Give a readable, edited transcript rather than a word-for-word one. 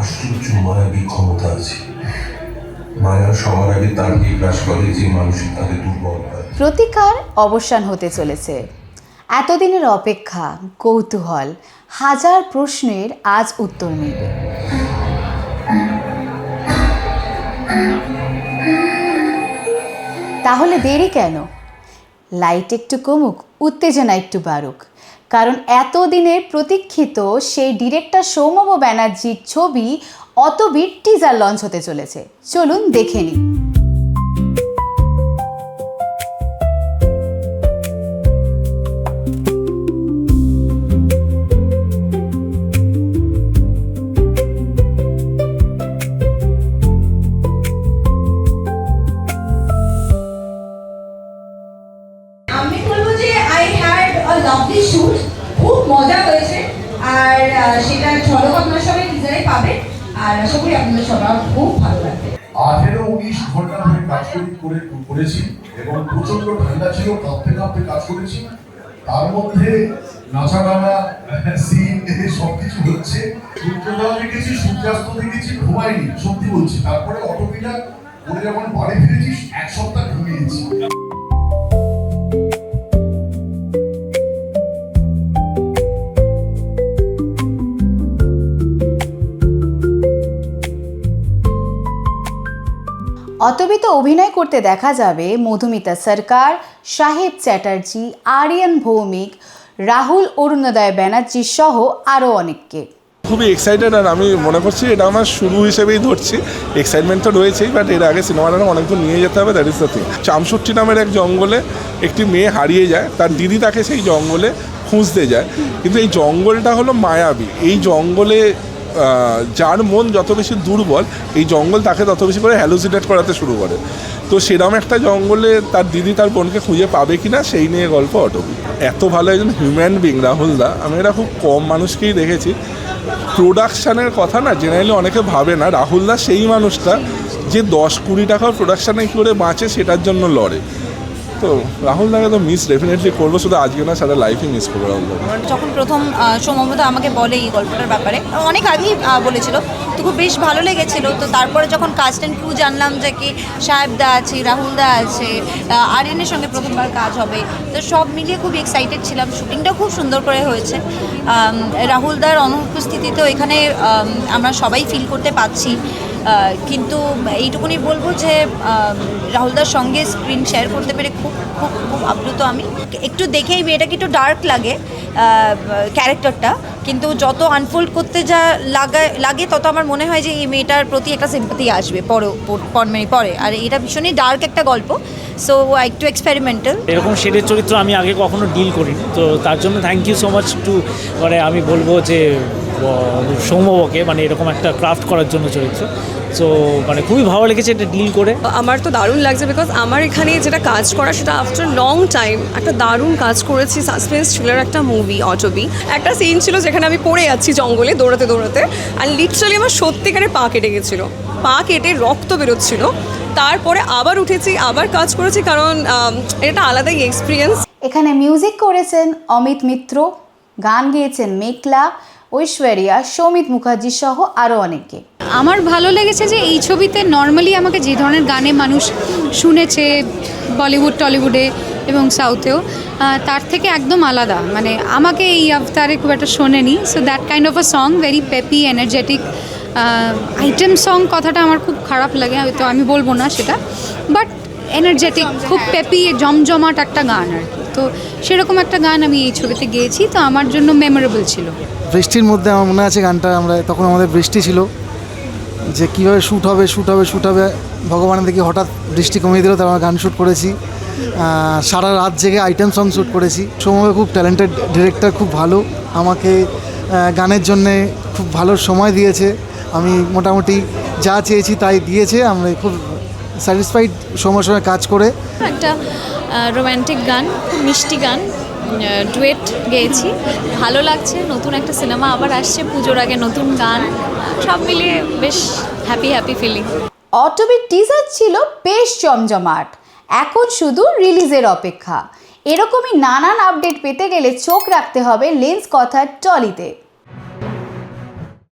আশ্চর্য মায়াবী ক্ষমতা আছে। মায়া সবার আগে তারকেই গ্রাস করে যে মানুষ তাকে দুর্বল হয়। প্রতিকার অবসান হতে চলেছে। এতদিনের অপেক্ষা, কৌতূহল, হাজার প্রশ্নের আজ উত্তর মিলবে। তাহলে দেরি কেন? লাইট একটু কমুক, উত্তেজনা একটু বাড়ুক, কারণ এতদিনের প্রতীক্ষিত সেই ডিরেক্টর সৌম্য ব্যানার্জির ছবি অতবীর টিজার লঞ্চ হতে চলেছে। চলুন দেখে নিই। লাভলি শুট, খুব মজা হয়েছে। আর সেটা ঝলক আপনারা সবাই টিজারে পাবেন। আর আশা করি আপনাদের সবার খুব ভালো লাগবে। 18-19 ঘন্টা ধরে কাজ করেছি এবং প্রচন্ড ঠান্ডা ছিল, কাঁপতে কাঁপতে কাজ করেছি। তার মধ্যে নাচা গানা সিন সবকিছু হচ্ছে। সূর্যোদয় দেখেছি, সূর্যাস্ত দেখেছি, ঘুমাইনি, সত্যি বলছি। তারপরে অটোপিটা করে যখন বাড়ি ফিরেছি, এক সপ্তাহ ঘুমিয়েছি। অতবিতে অভিনয় করতে দেখা যাবে মধুমিতা সরকার, সাহেব চ্যাটার্জি, আরিয়ান ভৌমিক, রাহুল অরুণোদয় ব্যানার্জি সহ আরও অনেককে। খুবই এক্সাইটেড, আর আমি মনে করছি এটা আমার শুরু হিসেবেই ধরছি। এক্সাইটমেন্ট তো রয়েছেই, বাট এর আগে সিনেমাটা অনেক দূর নিয়ে যেতে হবে, দ্যাট ইজ দ্য থিং। চামষট্টি নামের এক জঙ্গলে একটি মেয়ে হারিয়ে যায়, তার দিদি তাকে সেই জঙ্গলে খুঁজতে যায়, কিন্তু এই জঙ্গলটা হলো মায়াবী। এই জঙ্গলে যার মন যত বেশি দুর্বল, এই জঙ্গল তাকে তত বেশি করে হ্যালুসিনেট করাতে শুরু করে। তো সেরকম একটা জঙ্গলে তার দিদি তার বোনকে খুঁজে পাবে কিনা সেই নিয়ে গল্প অটবি। এত ভালো একজন হিউম্যান বিং রাহুল দা, আমি এটা খুব কম মানুষকেই দেখেছি। প্রোডাকশানের কথা না জেনারেলি অনেকে ভাবে না, রাহুল দা সেই মানুষটা যে 10-20 টাকার প্রোডাকশানে কী করে বাঁচে সেটার জন্য লড়ে। তো রাহুল দাকে তো মিস ডেফিনেটলি করবো, শুধু আজকে না, সারা লাইফই মিস করবো রাহুল দাকে। যখন প্রথম সৌম্যদা আমাকে বলে এই গল্পটার ব্যাপারে, অনেক আগেই বলেছিল, তো খুব বেশ ভালো লেগেছিল। তো তারপরে যখন কাস্ট অ্যান্ড ক্রু জানলাম যে কি সাহেব দা আছে, রাহুল দা আছে, আরিয়ানের সঙ্গে প্রথমবার কাজ হবে, তো সব মিলিয়ে খুব এক্সাইটেড ছিলাম। শুটিংটাও খুব সুন্দর করে হয়েছে। রাহুল দার অনুপস্থিতিতেও এখানে আমরা সবাই ফিল করতে পারছি। কিন্তু এইটুকুনি বলবো যে রাহুলদার সঙ্গে স্ক্রিন শেয়ার করতে পেরে খুব খুব খুব আপ্লুত আমি। একটু দেখেই মেয়েটাকে একটু ডার্ক লাগে ক্যারেক্টারটা, কিন্তু যত আনফোল্ড করতে যা লাগে তত আমার মনে হয় যে এই মেয়েটার প্রতি একটা সিম্পাথি আসবে পরে। আর এটা ভীষণই ডার্ক একটা গল্প, সো একটু এক্সপেরিমেন্টাল। এরকম শেডের চরিত্র আমি আগে কখনো ডিল করিনি, তো তার জন্য thank you so much too, মানে আমি বলবো যে সৌম্যকে, মানে এরকম একটা ক্রাফট করার জন্য চরিত্র। সো মানে খুবই ভালো লেগেছে এটা ডিল করে। আমার তো দারুণ লাগছে, বিকজ আমার এখানে যেটা কাজ করা সেটা আফটার লং টাইম একটা দারুণ কাজ করেছি। সাসপেন্স থ্রিলার একটা মুভি অটবি। একটা সিন ছিল যেখানে আমি পড়ে যাচ্ছি জঙ্গলে দৌড়াতে, আর লিটারালি আমার সত্যিকারে পা কেটে গেছিলো, পা কেটে রক্ত বেরোচ্ছিল। তারপরে আবার উঠেছি, আবার কাজ করেছি, কারণ এটা আলাদাই এক্সপিরিয়েন্স। এখানে মিউজিক করেছেন অমিত মিত্র, গান গেয়েছেন মেঘলা, ঐশ্বরিয়া, সৌমিত মুখার্জি সহ আরও অনেকে। আমার ভালো লেগেছে যে এই ছবিতে নর্মালি আমাকে যে ধরনের গানে মানুষ শুনেছে বলিউড টলিউডে এবং সাউথেও, তার থেকে একদম আলাদা। মানে আমাকে এই আফতারে খুব একটা শোনেনি। So that kind of a song, very peppy, energetic item song. কথাটা আমার খুব খারাপ লাগে, হয়তো আমি বলবো না সেটা, বাট এনার্জেটিক, খুব পেপি, জমজমাট একটা গান আর কি। তো সেরকম একটা গান আমি এই ছবিতে গেয়েছি, তো আমার জন্য মেমোরেবল ছিল। বৃষ্টির মধ্যে আমার মনে আছে গানটা, আমরা তখন আমাদের বৃষ্টি ছিল, যে কীভাবে শ্যুট হবে ভগবানের দেখি হঠাৎ বৃষ্টি কমিয়ে দিল, তার আমরা গান শ্যুট করেছি। সারা রাত জেগে আইটেম সং শ্যুট করেছি। সৌম্য খুব ট্যালেন্টেড ডিরেক্টর, খুব ভালো, আমাকে গানের জন্যে খুব ভালো সময় দিয়েছে। আমি মোটামুটি যা চেয়েছি তাই দিয়েছে। আমরা খুব স্যাটিসফাইড সৌম্যর সঙ্গে কাজ করে। একটা রোম্যান্টিক গান, খুব মিষ্টি গান, ডুয়েট গেয়েছি, ভালো লাগছে। নতুন একটা সিনেমা আবার আসছে, পুজোর আগে নতুন গান, সব মিলিয়ে বেশ হ্যাপি ফিলিং। অটবির টিজার ছিল বেশ জমজমাট, এখন শুধু রিলিজের অপেক্ষা। এরকমই নানান আপডেট পেতে গেলে চোখ রাখতে হবে লেন্স কথার টলিতে।